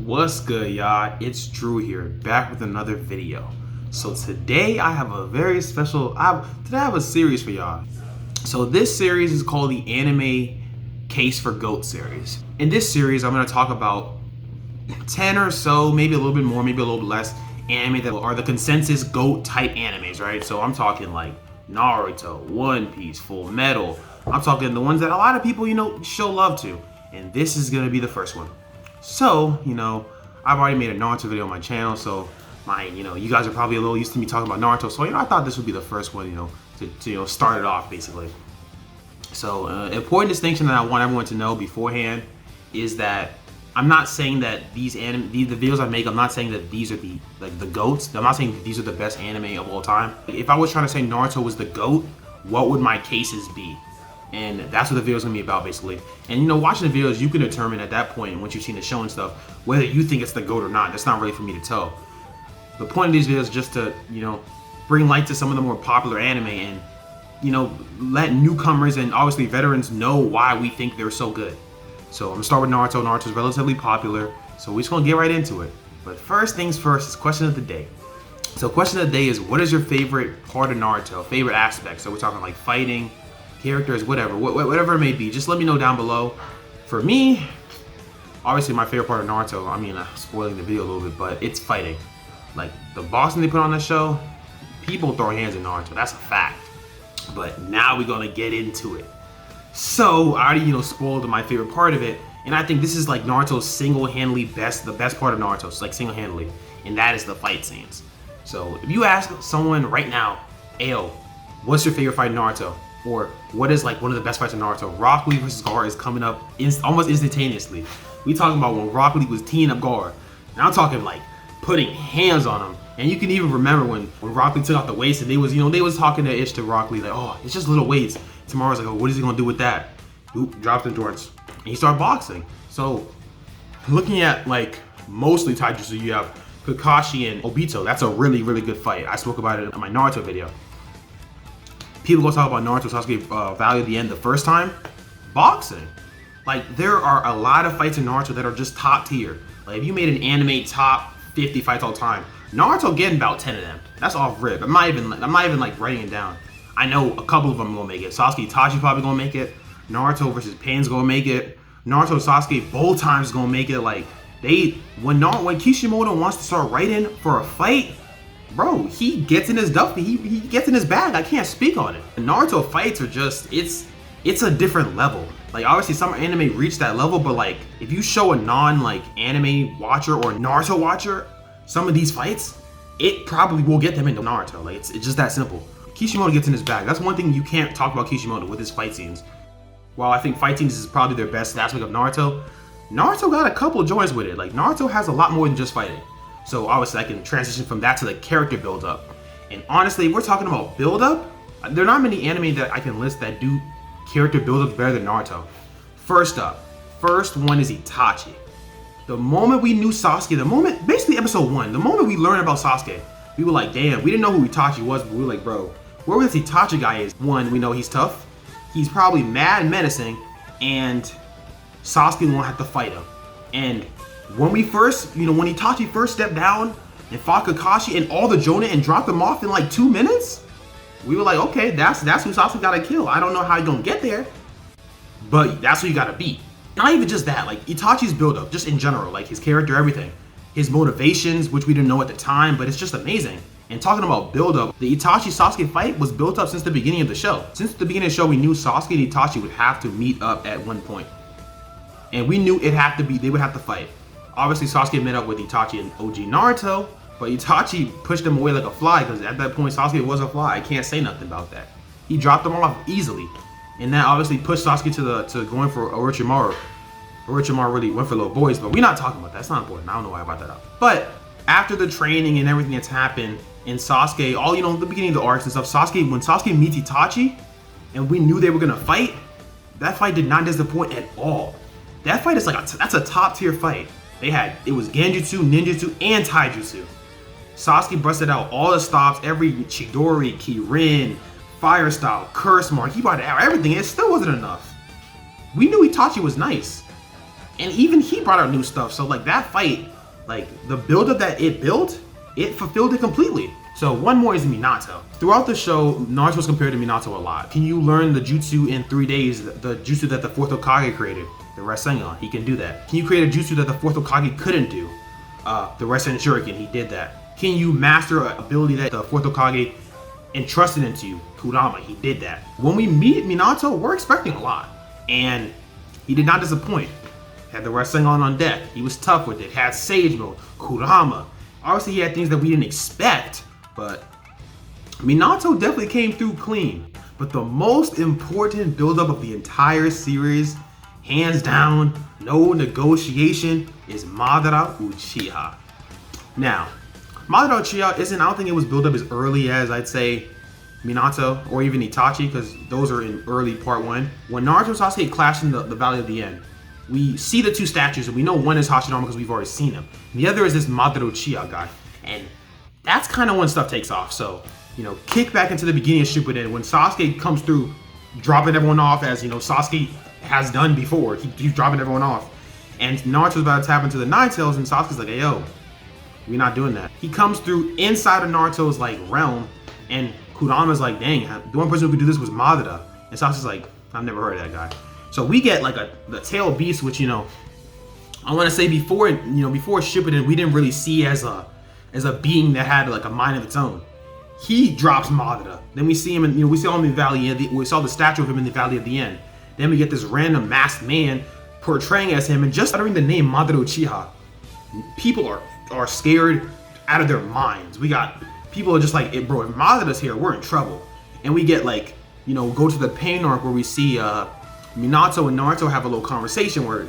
What's good, y'all? It's Drew here, back with another video. So today I have a very special, I have a series for y'all. So this series is called the Anime Case for GOAT series. In this series, I'm going to talk about 10 or so, maybe a little bit more, maybe a little bit less, anime that are the consensus GOAT type animes, right? So I'm talking like Naruto, One Piece, Full Metal. I'm talking the ones that a lot of people, show love to. And this is going to be the first one. So, I've already made a Naruto video on my channel, so you guys are probably a little used to me talking about Naruto, so, I thought this would be the first one, to start it off, basically. So, important distinction that I want everyone to know beforehand is that I'm not saying that the videos I make, I'm not saying that these are the GOATs. I'm not saying that these are the best anime of all time. If I was trying to say Naruto was the GOAT, what would my cases be? And that's what the video is going to be about, basically. And, watching the videos, you can determine at that point, once you've seen the show and stuff, whether you think it's the GOAT or not. That's not really for me to tell. The point of these videos is just to, bring light to some of the more popular anime and, let newcomers and obviously veterans know why we think they're so good. So I'm going to start with Naruto. Naruto's relatively popular, so we're just going to get right into it. But first things first is question of the day. So question of the day is, what is your favorite part of Naruto, favorite aspect? So we're talking like fighting, characters, whatever it may be. Just let me know down below. For me, obviously my favorite part of Naruto, spoiling the video a little bit, but it's fighting. Like the boss they put on the show, people throw hands in Naruto, that's a fact. But now we're gonna get into it. So I already spoiled my favorite part of it, and I think this is like Naruto's single-handedly the best part of Naruto. It's like single-handedly, and that is the fight scenes. So if you ask someone right now, Ayo, what's your favorite fight in Naruto? Or what is like one of the best fights in Naruto? Rock Lee vs Gaara is coming up almost instantaneously. We talking about when Rock Lee was teeing up Gaara. And I'm talking like putting hands on him. And you can even remember when Rock Lee took out the weights and they was talking to Rock Lee like, oh, it's just little weights. Tomorrow's like, oh, what is he gonna do with that? Oop, dropped endurance. And he started boxing. So looking at like mostly taijutsu, you have Kakashi and Obito. That's a really, really good fight. I spoke about it in my Naruto video. People go talk about Naruto Sasuke value at the end the first time. Boxing. Like, there are a lot of fights in Naruto that are just top tier. Like, if you made an anime top 50 fights all time, Naruto getting about 10 of them. That's off rip. I'm not even like writing it down. I know a couple of them gonna make it. Sasuke Itachi probably gonna make it. Naruto versus Pain's gonna make it. Naruto Sasuke both times gonna make it. Like, when Kishimoto wants to start writing for a fight, bro, he gets in his duffy. He gets in his bag. I can't speak on it. The Naruto fights are just, it's a different level. Like, obviously some anime reach that level, but like, if you show a anime watcher or Naruto watcher some of these fights, it probably will get them into Naruto. Like, it's just that simple. Kishimoto gets in his bag. That's one thing you can't talk about Kishimoto with his fight scenes. While I think fight scenes is probably their best aspect of Naruto, Naruto got a couple joints with it. Like, Naruto has a lot more than just fighting. So obviously I can transition from that to the character build-up. And honestly, if we're talking about build-up, there are not many anime that I can list that do character build-up better than Naruto. First one is Itachi. The moment we knew Sasuke, basically episode 1, the moment we learned about Sasuke, we were like, damn, we didn't know who Itachi was, but we were like, bro, whoever this Itachi guy is, one, we know he's tough, he's probably mad menacing, and Sasuke won't have to fight him. And when when Itachi first stepped down and fought Kakashi and all the Jonin and dropped him off in like 2 minutes, we were like, okay, that's who Sasuke gotta kill. I don't know how you're gonna get there, but that's who you gotta beat. Not even just that, like Itachi's build-up, just in general, like his character, everything. His motivations, which we didn't know at the time, but it's just amazing. And talking about build-up, the Itachi-Sasuke fight was built up since the beginning of the show. Since the beginning of the show, we knew Sasuke and Itachi would have to meet up at one point. And we knew they would have to fight. Obviously, Sasuke met up with Itachi and OG Naruto, but Itachi pushed him away like a fly because at that point, Sasuke was a fly. I can't say nothing about that. He dropped him off easily. And that obviously pushed Sasuke to going for Orochimaru. Orochimaru really went for little boys, but we're not talking about that. That's not important. I don't know why I brought that up. But after the training and everything that's happened, and Sasuke, the beginning of the arcs and stuff, when Sasuke meets Itachi, and we knew they were gonna fight, that fight did not disappoint at all. That fight is that's a top tier fight. It was Genjutsu, Ninjutsu, and Taijutsu. Sasuke busted out all the stops, every Chidori, Kirin, Fire Style, Curse Mark, he brought out everything, and it still wasn't enough. We knew Itachi was nice. And even he brought out new stuff. So like that fight, like the buildup that it built, it fulfilled it completely. So one more is Minato. Throughout the show, Naruto was compared to Minato a lot. Can you learn the jutsu in 3 days? The jutsu that the 4th Hokage created, the Rasengan, he can do that. Can you create a jutsu that the 4th Hokage couldn't do? The Rasen Shuriken, he did that. Can you master an ability that the 4th Hokage entrusted into you? Kurama, he did that. When we meet Minato, we're expecting a lot. And he did not disappoint. Had the Rasengan on deck. He was tough with it. Had Sage Mode, Kurama. Obviously, he had things that we didn't expect, but Minato definitely came through clean. But the most important buildup of the entire series, hands down, no negotiation, is Madara Uchiha. Now, Madara Uchiha I don't think it was built up as early as I'd say Minato or even Itachi, because those are in early part 1. When Naruto and Sasuke clashed in the Valley of the End, we see the 2 statues and we know one is Hashirama because we've already seen him. And the other is this Madara Uchiha guy. And that's kind of when stuff takes off. So, you know, kick back into the beginning of Shippuden when Sasuke comes through dropping everyone off, as, you know, Sasuke has done before. He's dropping everyone off. And Naruto's about to tap into the Nine Tails and Sasuke's like, hey, yo, we're not doing that. He comes through inside of Naruto's, like, realm, and Kurama's like, dang, the one person who could do this was Madara. And Sasuke's like, I've never heard of that guy. So we get like the tail beast, which, you know, I want to say before Shippuden, we didn't really see as a being that had like a mind of its own. He drops Madara. Then we see him in, we saw him in the Valley. We saw the statue of him in the Valley of the End. Then we get this random masked man portraying as him, and just uttering the name Madara Uchiha, people are scared out of their minds. We got people are just like, hey, bro, if Madara's here, we're in trouble. And we get like, go to the Pain arc where we see Minato and Naruto have a little conversation where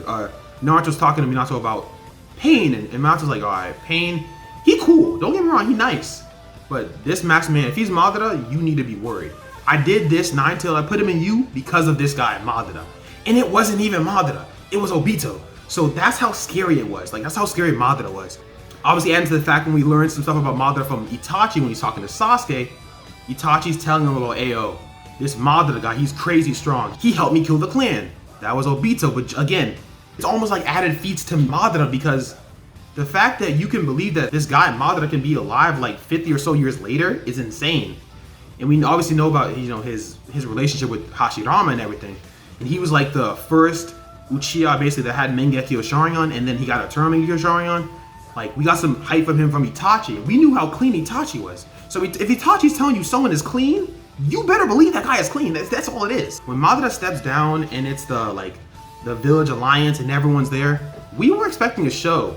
Naruto's talking to Minato about Pain, and Minato's like, all right, Pain, he cool, don't get me wrong, he nice. But this masked man, if he's Madara, you need to be worried. I did this Nine-Tail, I put him in you because of this guy, Madara. And it wasn't even Madara, it was Obito. So that's how scary it was. Like, that's how scary Madara was. Obviously, adding to the fact when we learned some stuff about Madara from Itachi when he's talking to Sasuke, Itachi's telling him about, Ayo, this Madara guy, he's crazy strong. He helped me kill the clan. That was Obito, but again, it's almost like added feats to Madara, because the fact that you can believe that this guy, Madara, can be alive like 50 or so years later is insane. And we obviously know about, his relationship with Hashirama and everything. And he was like the first Uchiha basically that had Mangekyo Sharingan, and then he got a turn Mangekyo Sharingan. Like, we got some hype from him from Itachi. We knew how clean Itachi was. So if Itachi's telling you someone is clean, you better believe that guy is clean. That's all it is. When Madara steps down and it's the Village Alliance and everyone's there, we were expecting a show.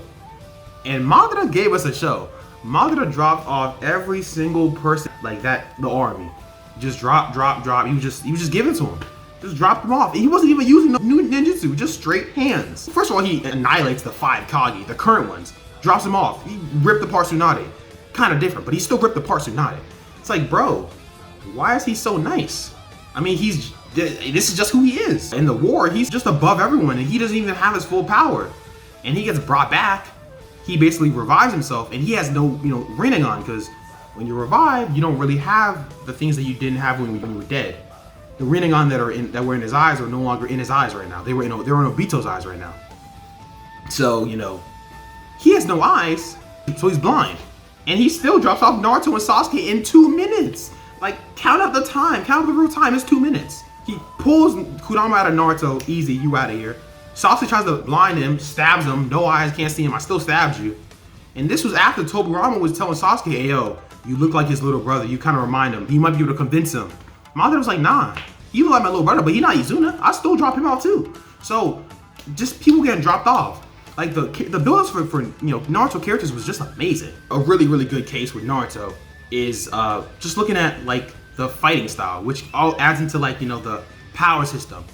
And Madara gave us a show. Madara dropped off every single person like that, the army. Just drop. He was just giving to him. Just dropped them off. He wasn't even using the new ninjutsu, just straight hands. First of all, he annihilates the 5 Kage, the current ones. Drops them off. He ripped apart Tsunade. Kind of different, but he still ripped apart Tsunade. It's like, bro, why is he so nice? I mean, this is just who he is. In the war, he's just above everyone, and he doesn't even have his full power. And he gets brought back. He basically revives himself, and he has no, Rinnegan, because when you revive, you don't really have the things that you didn't have when you were dead. The Rinnegan that were in his eyes are no longer in his eyes right now. They're in Obito's eyes right now. So, he has no eyes, so he's blind. And he still drops off Naruto and Sasuke in 2 minutes. Like, count out the time, count out the real time, it's 2 minutes. He pulls Kurama out of Naruto, easy, you out of here. Sasuke tries to blind him, stabs him, no eyes, can't see him, I still stabbed you. And this was after Tobirama was telling Sasuke, hey, yo, you look like his little brother, you kind of remind him, you might be able to convince him. Madara was like, nah, you look like my little brother, but he not Izuna, I still drop him out too. So, just people getting dropped off. Like, the build-ups for Naruto characters was just amazing. A really, really good case with Naruto is just looking at, like, the fighting style, which all adds into, like, the power system.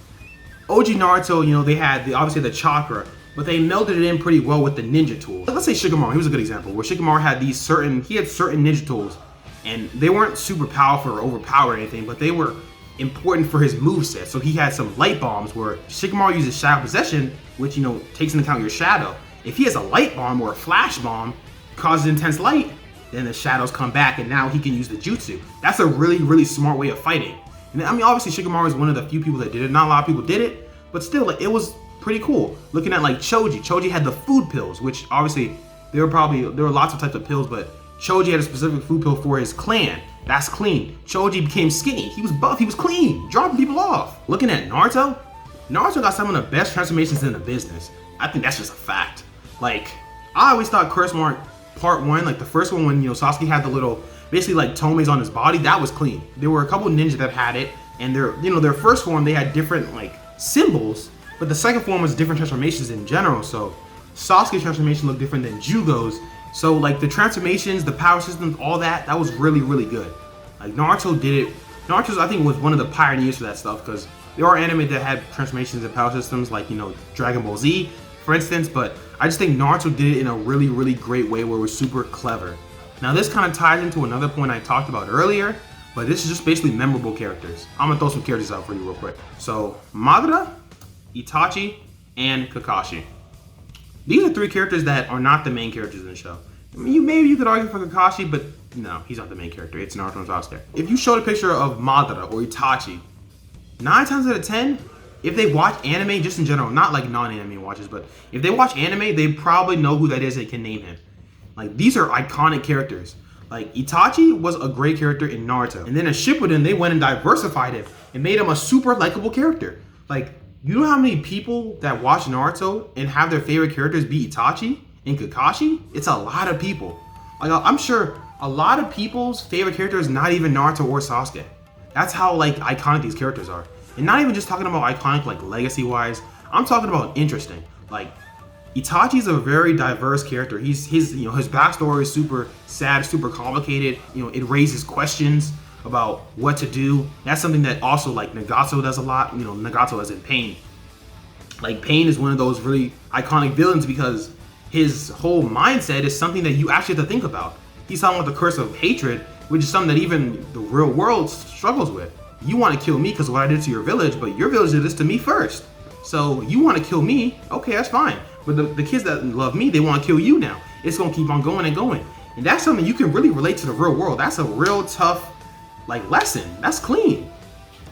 OG Naruto, they had, obviously, the chakra, but they melded it in pretty well with the ninja tools. Let's say Shikamaru, he was a good example, where Shikamaru had certain ninja tools, and they weren't super powerful or overpowered or anything, but they were important for his moveset. So he had some light bombs where Shikamaru uses shadow possession, which takes into account your shadow. If he has a light bomb or a flash bomb, causes intense light, then the shadows come back and now he can use the jutsu. That's a really, really smart way of fighting. And I mean, obviously Shikamaru is one of the few people that did it. Not a lot of people did it, but still, it was pretty cool. Looking at like Choji had the food pills, which obviously there were lots of types of pills, but Choji had a specific food pill for his clan. That's clean. Choji became skinny. He was buff. He was clean, dropping people off. Looking at Naruto got some of the best transformations in the business. I think that's just a fact. Like, I always thought Curse Mark Part 1, like the first one when, Sasuke had the little, basically like tomes on his body, that was clean. There were a couple ninjas that had it, and their first form, they had different like symbols, but the second form was different transformations in general. So Sasuke's transformation looked different than Jugo's. So like the transformations, the power systems, all that was really, really good. Like Naruto did it. Naruto, I think, was one of the pioneers for that stuff, because there are anime that had transformations and power systems, like, Dragon Ball Z, for instance, but I just think Naruto did it in a really, really great way where it was super clever. Now this kind of ties into another point I talked about earlier, but this is just basically memorable characters. I'm gonna throw some characters out for you real quick. So Madara, Itachi, and Kakashi. These are three characters that are not the main characters in the show. I mean, maybe you could argue for Kakashi, but no, he's not the main character. It's Naruto and Sasuke. If you showed a picture of Madara or Itachi, 9 times out of 10, if they watch anime, just in general, not like non-anime watchers, but if they watch anime, they probably know who that is and can name him. Like, these are iconic characters. Like, Itachi was a great character in Naruto. And then in Shippuden, they went and diversified him and made him a super likable character. Like, you know how many people that watch Naruto and have their favorite characters be Itachi and Kakashi? It's a lot of people. Like, I'm sure a lot of people's favorite character is not even Naruto or Sasuke. That's how, like, iconic these characters are. And not even just talking about iconic, like, legacy-wise. I'm talking about interesting. Like, Itachi's a very diverse character. His backstory is super sad, super complicated. It raises questions about what to do. That's something that also, like, Nagato does a lot. Nagato as in Pain. Like, Pain is one of those really iconic villains because his whole mindset is something that you actually have to think about. He's talking about the curse of hatred, which is something that even the real world struggles with. You want to kill me because of what I did to your village, but your village did this to me first. So you want to kill me, okay, that's fine. But the kids that love me, they want to kill you now. It's going to keep on going and going. And that's something you can really relate to the real world. That's a real tough, like, lesson. That's clean.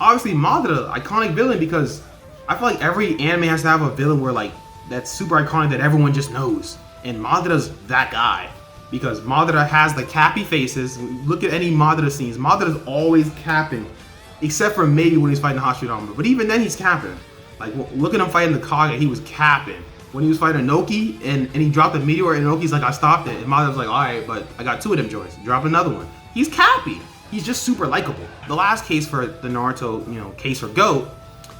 Obviously, Madara, iconic villain, because I feel like every anime has to have a villain where, like, that's super iconic that everyone just knows. And Madara's that guy. Because Madara has the cappy faces. Look at any Madara scenes. Madara's always capping. Except for maybe when he's fighting Hashirama. But even then, he's capping. Like, look at him fighting the Kage, he was capping. When he was fighting Inoki, and he dropped a meteor, and Inoki's like, I stopped it. And Madara's like, alright, but I got 2 of them joints. Drop another one. He's cappy. He's just super likable. The last case for the Naruto, case for GOAT,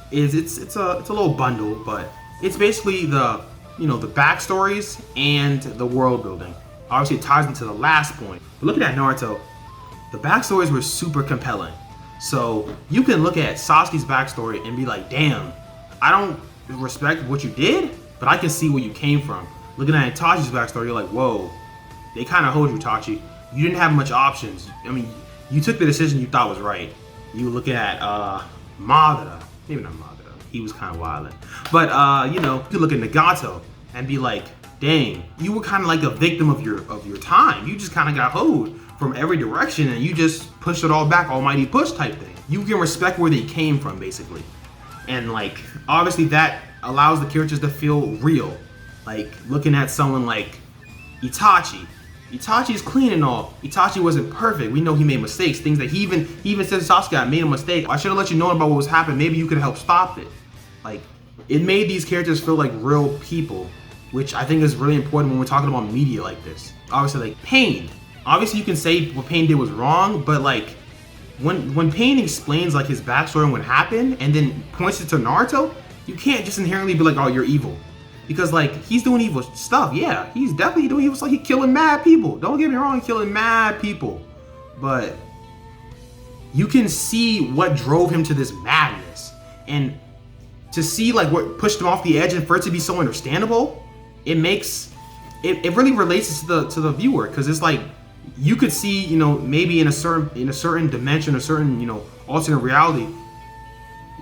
is it's a little bundle, but it's basically the backstories and the world building. Obviously, it ties into the last point. But looking at Naruto, the backstories were super compelling. So you can look at Sasuke's backstory and be like, damn, I don't respect what you did, but I can see where you came from. Looking at Itachi's backstory, you're like, whoa, they kind of hold you, Itachi. You didn't have much options. I mean, you took the decision you thought was right. You look at Madara, maybe not Madara, he was kind of wildin'. But you could look at Nagato and be like, dang, you were kind of like a victim of your time. You just kind of got hoed from every direction and you just pushed it all back, almighty push type thing. You can respect where they came from, basically. And, like, obviously that allows the characters to feel real. Like, looking at someone like Itachi. Itachi's clean and all. Itachi wasn't perfect. We know he made mistakes. Things that he even said to Sasuke, I made a mistake. I should have let you know about what was happening. Maybe you could help stop it. Like, it made these characters feel like real people, which I think is really important when we're talking about media like this. Obviously, like, Pain. Obviously, you can say what Pain did was wrong, but, like, when Pain explains, like, his backstory and what happened, and then points it to Naruto, you can't just inherently be like, oh, you're evil. Because, like, he's doing evil stuff. Yeah, he's definitely doing evil stuff. He's killing mad people. Don't get me wrong, he's killing mad people. But you can see what drove him to this madness. And to see, like, what pushed him off the edge and for it to be so understandable, it makes... It really relates to the viewer, because it's like, you could see, maybe in a certain dimension, a certain, alternate reality,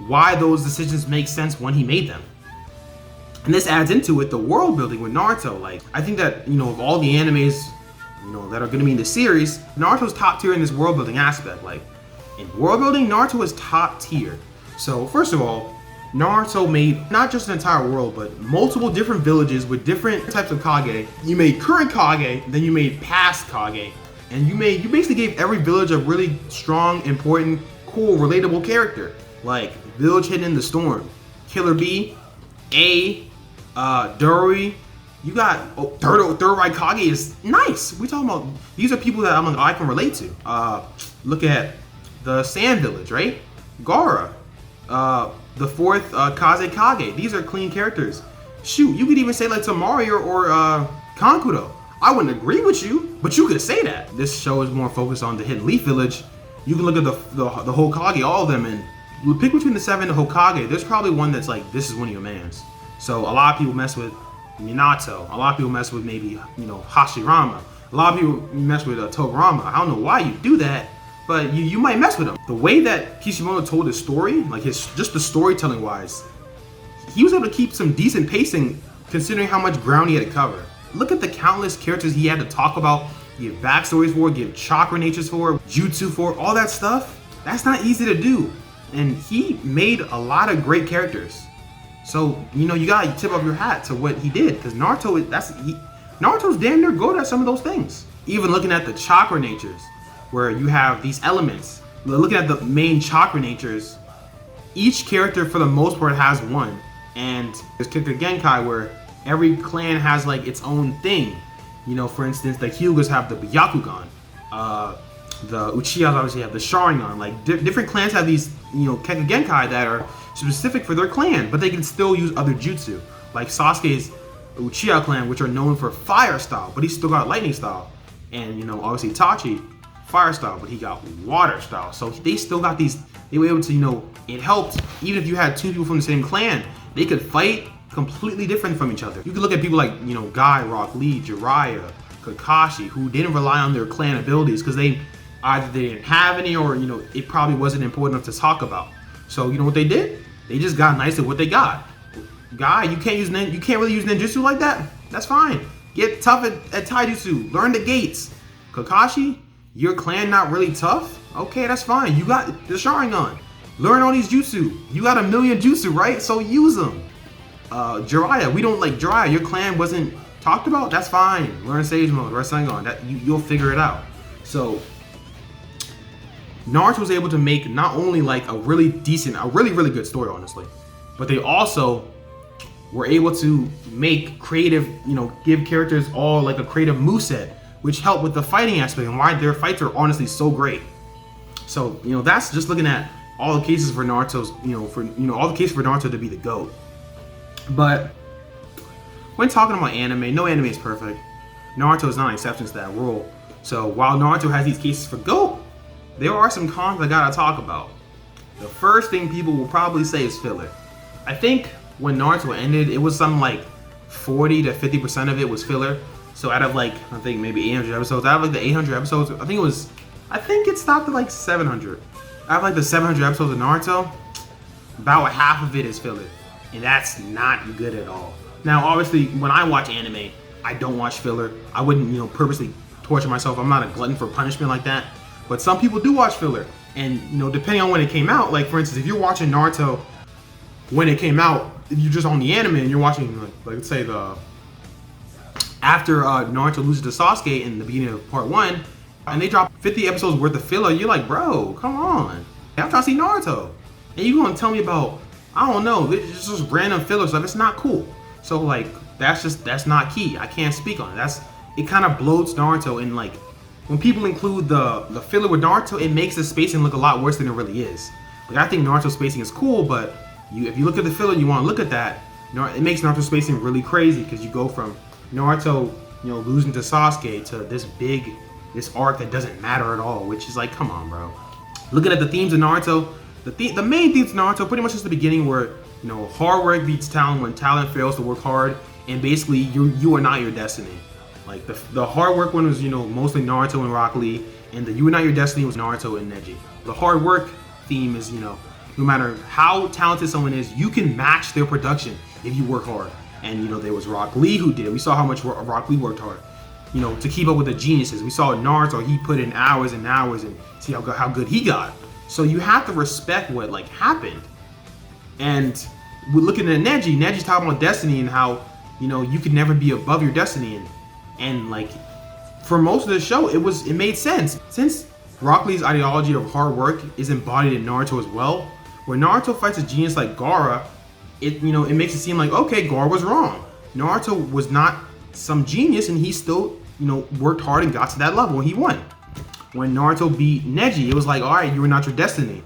why those decisions make sense when he made them. And this adds into it the world building with Naruto. Like, I think that, of all the animes, that are going to be in the series, Naruto's top tier in this world building aspect. Like, in world building, Naruto is top tier. So, first of all, Naruto made not just an entire world, but multiple different villages with different types of Kage. You made current Kage, then you made past Kage, and you basically gave every village a really strong, important, cool, relatable character. Like Village Hidden in the Storm, Killer Bee, Duri. You got third right Kage is nice. We talking about these are people that I can relate to. Look at the Sand Village, right? Gaara, the fourth Kaze Kage. These are clean characters. Shoot, you could even say like Tamari or Kankuro. I wouldn't agree with you, but you could say that. This show is more focused on the Hidden Leaf Village. You can look at the Hokage, all of them, and you pick between the 7 Hokage. There's probably one that's like, this is one of your mans. So a lot of people mess with Minato. A lot of people mess with maybe, Hashirama. A lot of people mess with Togurama. I don't know why you do that, but you might mess with him. The way that Kishimoto told his story, like just the storytelling wise, he was able to keep some decent pacing considering how much ground he had to cover. Look at the countless characters he had to talk about, give backstories for, give chakra natures for, jutsu for, all that stuff. That's not easy to do. And he made a lot of great characters. So, you gotta tip up your hat to what he did, because Naruto's damn near good at some of those things. Even looking at the chakra natures, where you have these elements, looking at the main chakra natures, each character for the most part has one. And there's Kikka Genkai, where every clan has like its own thing. For instance, the Hyugas have the Byakugan. The Uchihas obviously have the Sharingan. Like different clans have these, Kikka Genkai that are specific for their clan, but they can still use other jutsu. Like Sasuke's Uchiha clan, which are known for fire style, but he's still got lightning style. And obviously Itachi, fire style, but he got water style. So they still got these, they were able to, it helped, even if you had 2 people from the same clan, they could fight completely different from each other. You could look at people like, Guy, Rock Lee, Jiraiya, Kakashi, who didn't rely on their clan abilities because either they didn't have any or, it probably wasn't important enough to talk about. So, what they did? They just got nice at what they got. Guy, you can't really use ninjutsu like that? That's fine. Get tough at taijutsu. Learn the gates. Kakashi, your clan not really tough? Okay, that's fine. You got the Sharingan. Learn all these jutsu. You got a million jutsu, right? So use them. Jiraiya, we don't like Jiraiya. Your clan wasn't talked about? That's fine. Learn Sage Mode, Rasengan. You'll figure it out. So Naruto was able to make not only like a really really good story, honestly, but they also were able to make creative, give characters all like a creative moveset, which helped with the fighting aspect and why their fights are honestly so great. So, that's just looking at all the cases for Naruto's, all the cases for Naruto to be the GOAT. But when talking about anime, no anime is perfect. Naruto is not an exception to that rule. So while Naruto has these cases for GOAT, there are some cons I gotta talk about. The first thing people will probably say is filler. I think when Naruto ended, it was something like 40 to 50% of it was filler. So out of like, I think maybe 800 episodes, out of like the 800 episodes, I think it stopped at like 700. Out of like the 700 episodes of Naruto, about half of it is filler. And that's not good at all. Now, obviously, when I watch anime, I don't watch filler. I wouldn't, purposely torture myself. I'm not a glutton for punishment like that. But some people do watch filler. And, depending on when it came out, like for instance, if you're watching Naruto when it came out, you're just on the anime and you're watching, like let's say after Naruto loses to Sasuke in the beginning of part 1, and they drop 50 episodes worth of filler, you're like, bro, come on. I'm trying to see Naruto. And you're going to tell me about, I don't know, it's just random filler stuff. It's not cool. So like, that's not key. I can't speak on it. It kind of bloats Naruto, and like, when people include the filler with Naruto, it makes the spacing look a lot worse than it really is. Like, I think Naruto spacing is cool, but if you look at the filler and you want to look at that, it makes Naruto spacing really crazy, because you go from Naruto, losing to Sasuke to this arc that doesn't matter at all, which is like, come on, bro. Looking at the themes of Naruto, the main themes of Naruto pretty much is the beginning where, hard work beats talent when talent fails to work hard, and basically you are not your destiny. Like the hard work one was, mostly Naruto and Rock Lee, and the you are not your destiny was Naruto and Neji. The hard work theme is, no matter how talented someone is, you can match their production if you work hard. And there was Rock Lee who did it. We saw how much Rock Lee worked hard, to keep up with the geniuses. We saw Naruto, he put in hours and hours, and see how good he got. So you have to respect what happened. And we're looking at Neji's talking about destiny and how, you know, you could never be above your destiny, and like for most of the show, it made sense since Rock Lee's ideology of hard work is embodied in Naruto as well. When Naruto fights a genius like Gaara, it makes it seem like, okay, Gaara was wrong. Naruto was not some genius, and he still, you know, worked hard and got to that level, and he won. When Naruto beat Neji, it was like, all right, you were not your destiny.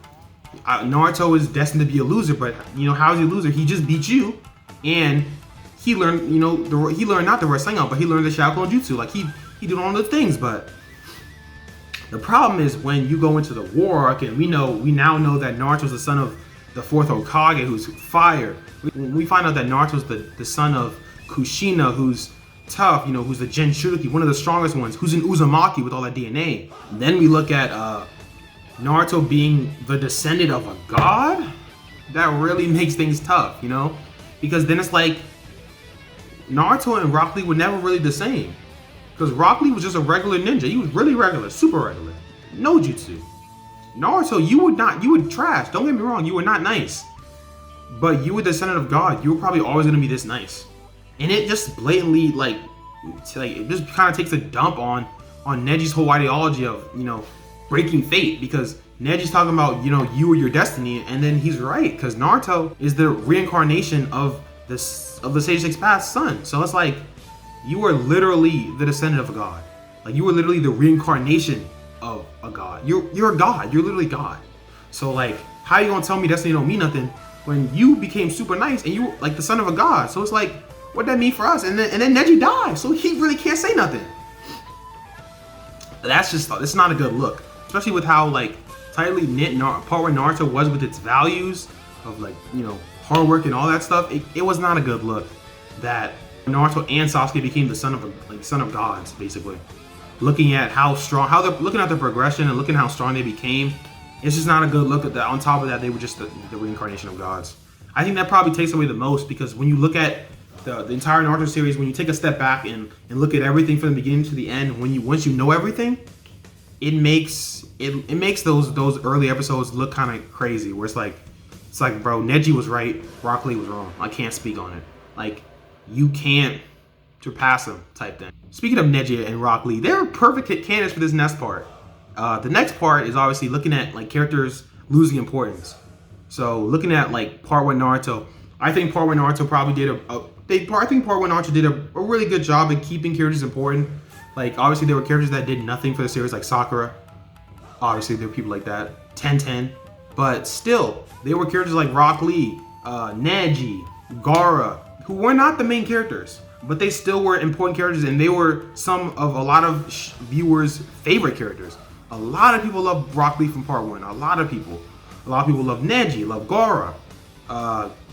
Naruto is destined to be a loser, but you know, how is he a loser? He just beat you, and he learned, you know, he learned not the Rasengan, but he learned the Shaolin Jutsu. Like he did all the things, but the problem is when you go into the war arc, and we now know that Naruto's the son of the fourth Hokage, who's fire. We find out that Naruto's the son of Kushina, who's tough, you know, who's the Jinchuriki, one of the strongest ones, who's an Uzumaki with all that DNA. Then we look at Naruto being the descendant of a god. That really makes things tough, you know, because then it's like Naruto and Rock Lee were never really the same, because Rock Lee was just a regular ninja. He was really regular, super regular, no jutsu. Naruto, you were trash. Don't get me wrong, you were not nice, but you were the descendant of God. You were probably always gonna be this nice, and it just blatantly like it just kind of takes a dump on Neji's whole ideology of, you know, breaking fate, because Neji's talking about, you know, you were your destiny, and then he's right, because Naruto is the reincarnation of the Sage Six Path's son. So it's like you were literally the descendant of a god. Like you were literally the reincarnation of a god. You're a god. You're literally God. So like, how you gonna tell me destiny don't mean nothing when you became super nice and you were like the son of a god? So it's like, what that mean for us? And then Neji died, so he really can't say nothing. It's not a good look, especially with how like tightly knit part where Naruto was with its values of, like, you know, hard work and all that stuff. It was not a good look that Naruto and Sasuke became the son of gods, basically. Looking at looking at the progression and looking at how strong they became, it's just not a good look at that. On top of that, they were just the reincarnation of gods. I think that probably takes away the most, because when you look at the entire Naruto series, when you take a step back and look at everything from the beginning to the end, once you know everything, it makes those early episodes look kind of crazy, where it's like, bro, Neji was right, Rock Lee was wrong. I can't speak on it. Like, you can't surpass him type thing. Speaking of Neji and Rock Lee, they're perfect candidates for this next part. The next part is obviously looking at like characters losing importance. So looking at like part 1 Naruto, I think part 1 Naruto probably did part 1 Naruto did a really good job at keeping characters important. Like, obviously there were characters that did nothing for the series, like Sakura. Obviously there were people like that, Tenten, but still there were characters like Rock Lee, Neji, Gaara, who were not the main characters, but they still were important characters, and they were some of a lot of viewers' favorite characters. A lot of people love Rock Lee from part 1. A lot of people love Neji, love Gaara,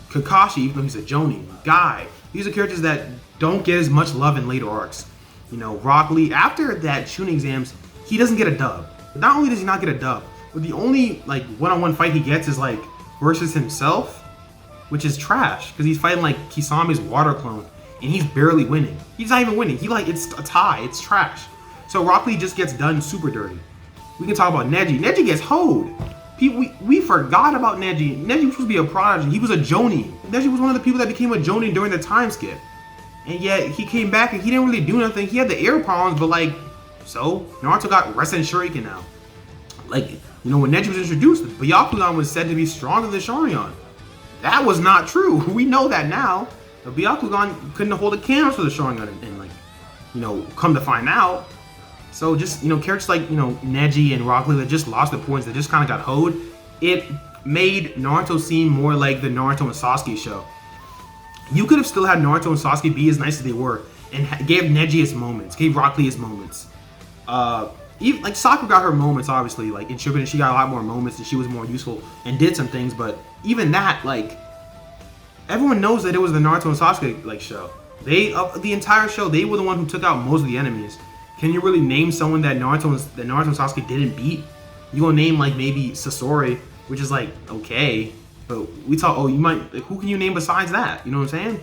Kakashi, even though he's a Jonin, Guy. These are characters that don't get as much love in later arcs. You know, Rock Lee, after that Chunin exams, he doesn't get a dub. Not only does he not get a dub, but the only like one-on-one fight he gets is like versus himself, which is trash, because he's fighting like Kisami's water clone, and he's barely winning. He's not even winning. It's a tie. It's trash. So Rock Lee just gets done super dirty. We can talk about Neji. Neji gets hoed. We forgot about Neji. Neji was supposed to be a prodigy. He was a Jonin. Neji was one of the people that became a Jonin during the time skip. And yet he came back and he didn't really do nothing. He had the air problems, but like, so Naruto got Rasen Shuriken now. Like, you know, when Neji was introduced, Byakugan was said to be stronger than Sharingan. That was not true. We know that now. The Byakugan couldn't hold a candle to the Sharingan, and like, you know, come to find out. So just, you know, characters like, you know, Neji and Rock Lee that just lost their points, that just kind of got hoed. It made Naruto seem more like the Naruto and Sasuke show. You could have still had Naruto and Sasuke be as nice as they were, and gave Neji his moments, gave Rock Lee his moments. Even like Sakura got her moments, obviously. Like in Shippuden, she got a lot more moments, and she was more useful and did some things. But even that, like, everyone knows that it was the Naruto and Sasuke like show. The entire show, they were the one who took out most of the enemies. Can you really name someone that Naruto and Sasuke didn't beat? You gonna name like maybe Sasori, which is like okay, but we talk. Oh, you might. Like, who can you name besides that? You know what I'm saying?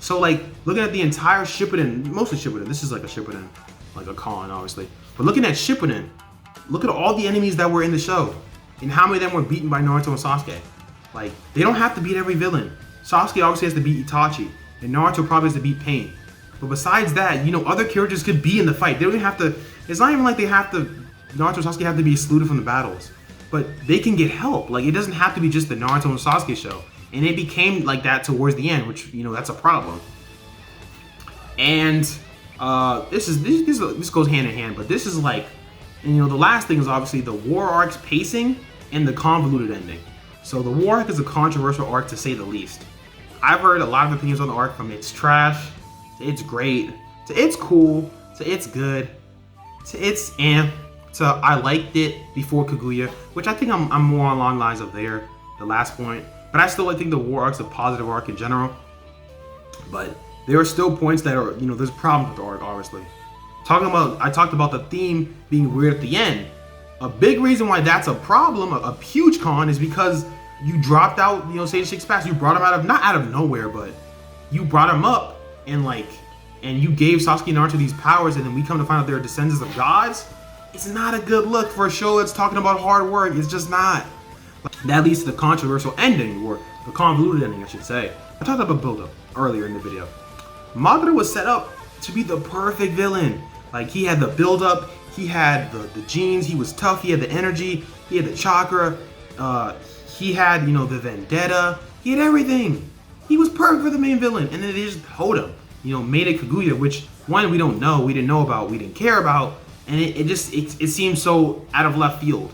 So like looking at the entire Shippuden, mostly Shippuden. This is like a Shippuden, like a con, obviously. But looking at Shippuden, look at all the enemies that were in the show, and how many of them were beaten by Naruto and Sasuke. Like, they don't have to beat every villain. Sasuke obviously has to beat Itachi, and Naruto probably has to beat Pain. But besides that, other characters could be in the fight. They don't even have to. It's not even like they have to. Naruto and Sasuke have to be excluded from the battles, but they can get help. Like, it doesn't have to be just the Naruto and Sasuke show. And it became like that towards the end, which that's a problem. And this goes hand in hand, but this is like, the last thing is obviously the war arc's pacing and the convoluted ending. So the war arc is a controversial arc to say the least. I've heard a lot of opinions on the arc, from it's trash to it's great to it's cool to it's good to it's to I liked it before Kaguya, which I think I'm more along the lines of the last point. But I still think the war arc's a positive arc in general. But there are still points that are, there's problems with the arc, obviously. I talked about the theme being weird at the end. A big reason why that's a problem, a huge con, is because you dropped out, Sage 6 Pass. You brought him not out of nowhere, but you brought him up and you gave Sasuke and Naruto these powers, and then we come to find out they're descendants of gods. It's not a good look for a show that's talking about hard work. It's just not. That leads to the controversial ending, or the convoluted ending, I should say. I talked about build-up earlier in the video. Nagato was set up to be the perfect villain. Like, he had the build-up, he had the genes, he was tough, he had the energy, he had the chakra, he had, the vendetta, he had everything. He was perfect for the main villain, and then they just hold him. Made it Kaguya, which, one, we didn't know about, we didn't care about, and it seemed so out of left field.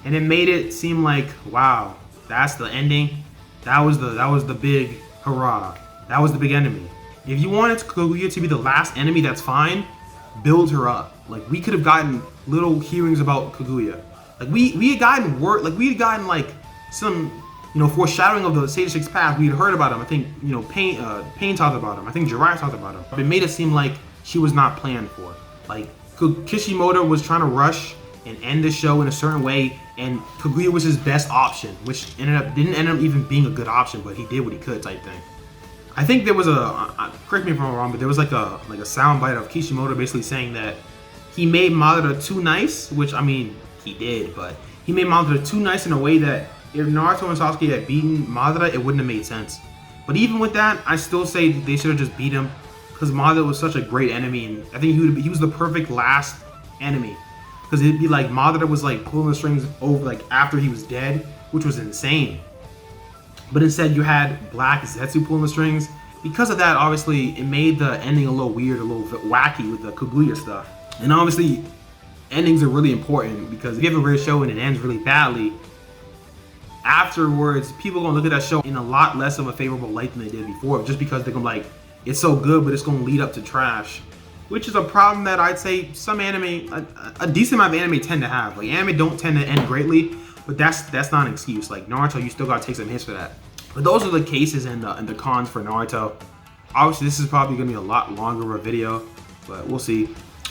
And it made it seem like, wow, that's the ending. That was the big hurrah. That was the big enemy. If you wanted Kaguya to be the last enemy, that's fine. Build her up. Like, we could have gotten little hearings about Kaguya. Like, we had gotten word. Like, we had gotten some foreshadowing of the Sage 6 Path. We had heard about him. I think Pain talked about him. I think Jiraiya talked about him. But it made it seem like she was not planned for. Like, Kishimoto was trying to rush and end the show in a certain way, and Kaguya was his best option, which didn't end up even being a good option, but he did what he could, type thing. I think there was correct me if I'm wrong, but there was like a soundbite of Kishimoto basically saying that he made Madara too nice, which, I mean, he did, but he made Madara too nice in a way that if Naruto and Sasuke had beaten Madara, it wouldn't have made sense. But even with that, I still say they should have just beat him, because Madara was such a great enemy, and I think he was the perfect last enemy. Because it'd be like Madara was like pulling the strings over, like, after he was dead, which was insane. But instead you had Black Zetsu pulling the strings. Because of that, obviously, it made the ending a little weird, a little wacky with the Kaguya stuff. And obviously, endings are really important, because if you have a great show and it ends really badly, afterwards, people are going to look at that show in a lot less of a favorable light than they did before, just because they're going to be like, it's so good, but it's going to lead up to trash. Which is a problem that I'd say some anime, a decent amount of anime tend to have. Like, anime don't tend to end greatly, but that's not an excuse. Like, Naruto, you still gotta take some hits for that. But those are the cases and the cons for Naruto. Obviously, this is probably gonna be a lot longer of a video, but we'll see.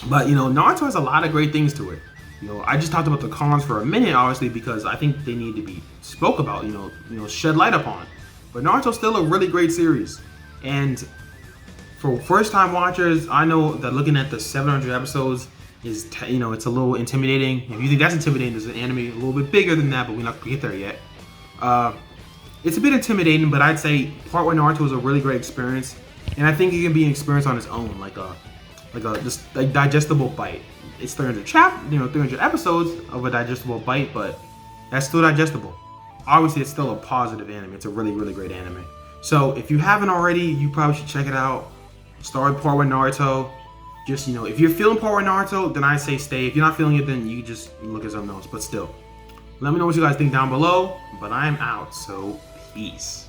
But, Naruto has a lot of great things to it. I just talked about the cons for a minute, obviously, because I think they need to be spoke about, shed light upon. But Naruto's still a really great series. And for first-time watchers, I know that looking at the 700 episodes is, it's a little intimidating. If you think that's intimidating, there's an anime a little bit bigger than that, but we're not gonna get there yet. It's a bit intimidating, but I'd say Part 1 Naruto is a really great experience, and I think it can be an experience on its own, like a digestible bite. It's 300 episodes of a digestible bite, but that's still digestible. Obviously, it's still a positive anime. It's a really, really great anime. So if you haven't already, you probably should check it out. Start Part 1 Naruto. Just, if you're feeling Part 1 Naruto, then I say stay. If you're not feeling it, then you just look at something else. But still, let me know what you guys think down below. But I am out, so peace.